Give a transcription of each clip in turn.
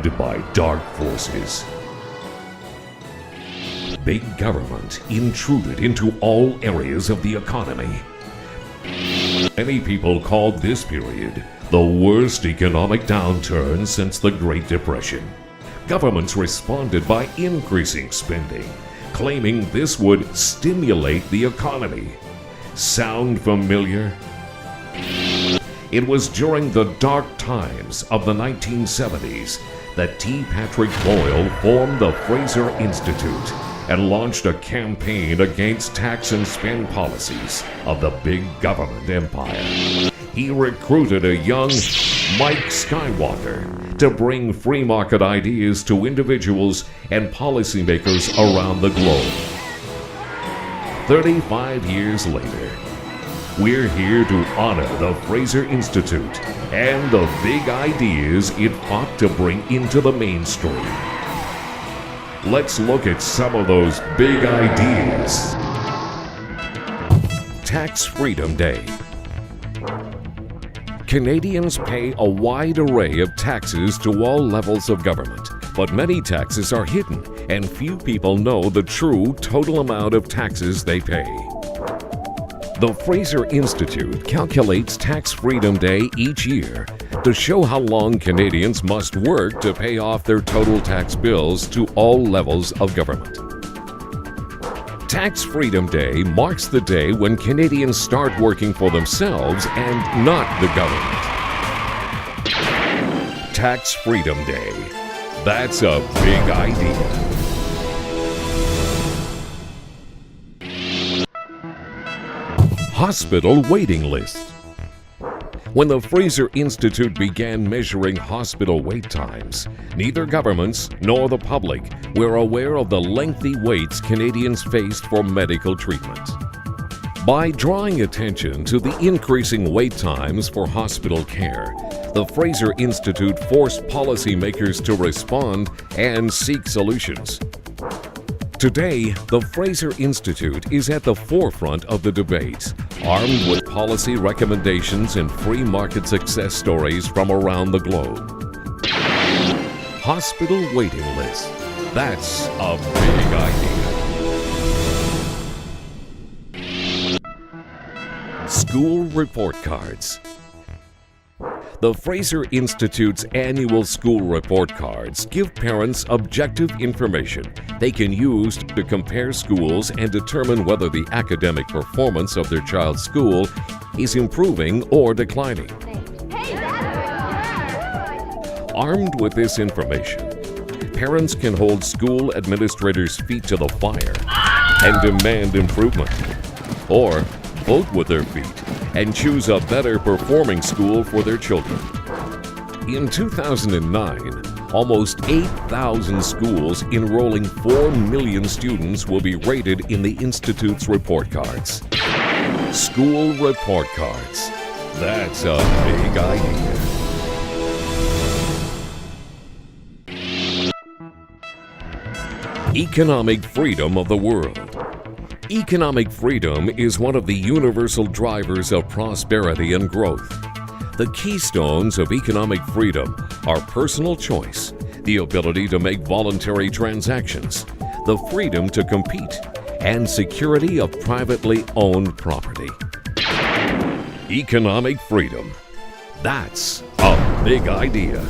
led by dark forces. Big government intruded into all areas of the economy. Many people called this period the worst economic downturn since the Great Depression. Governments responded by increasing spending, claiming this would stimulate the economy. Sound familiar? It was during the dark times of the 1970s that T. Patrick Boyle formed the Fraser Institute and launched a campaign against tax and spend policies of the big government empire. He recruited a young Mike Skywalker to bring free market ideas to individuals and policymakers around the globe. 35 years later, we're here to honor the Fraser Institute and the big ideas it fought to bring into the mainstream. Let's look at some of those big ideas. Tax Freedom Day. Canadians pay a wide array of taxes to all levels of government, but many taxes are hidden and few people know the true total amount of taxes they pay. The Fraser Institute calculates Tax Freedom Day each year to show how long Canadians must work to pay off their total tax bills to all levels of government. Tax Freedom Day marks the day when Canadians start working for themselves and not the government. Tax Freedom Day. That's a big idea. Hospital waiting list. When the Fraser Institute began measuring hospital wait times, neither governments nor the public were aware of the lengthy waits Canadians faced for medical treatment. By drawing attention to the increasing wait times for hospital care, the Fraser Institute forced policymakers to respond and seek solutions. Today, the Fraser Institute is at the forefront of the debate, armed with policy recommendations and free market success stories from around the globe. Hospital waiting list. That's a big idea. School report cards. The Fraser Institute's annual school report cards give parents objective information they can use to compare schools and determine whether the academic performance of their child's school is improving or declining. Armed with this information, parents can hold school administrators' feet to the fire and demand improvement, or vote with their feet and choose a better performing school for their children. In 2009, almost 8,000 schools enrolling 4 million students will be rated in the Institute's report cards. School report cards. That's a big idea. Economic freedom of the world. Economic freedom is one of the universal drivers of prosperity and growth. The keystones of economic freedom are personal choice, the ability to make voluntary transactions, the freedom to compete, and security of privately owned property. Economic freedom. That's a big idea.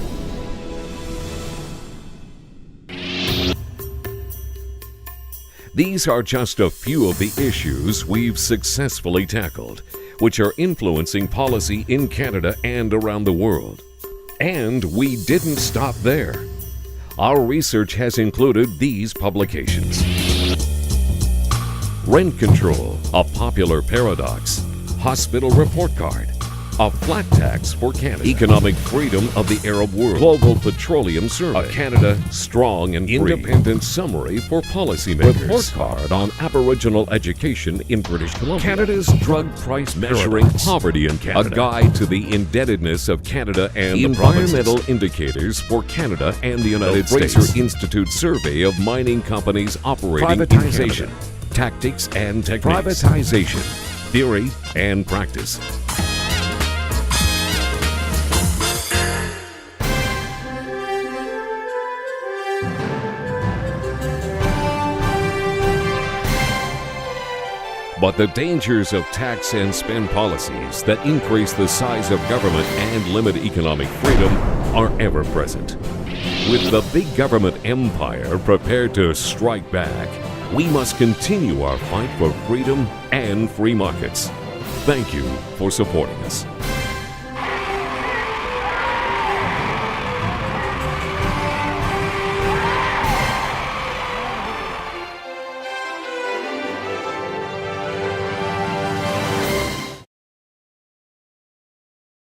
These are just a few of the issues we've successfully tackled, which are influencing policy in Canada and around the world. And we didn't stop there. Our research has included these publications. Rent control, a popular paradox. Hospital report card. A flat tax for Canada. Economic freedom of the Arab world. Global Petroleum Survey. A Canada strong and free. Independent summary for policymakers. Report card on Aboriginal education in British Columbia. Canada's drug price measuring poverty in Canada. A guide to the indebtedness of Canada and environmental indicators for Canada and the United States. Fraser Institute survey of mining companies operating privatization, in Canada. Tactics and techniques. Privatization, theory and practice. But the dangers of tax and spend policies that increase the size of government and limit economic freedom are ever present. With the big government empire prepared to strike back, we must continue our fight for freedom and free markets. Thank you for supporting us.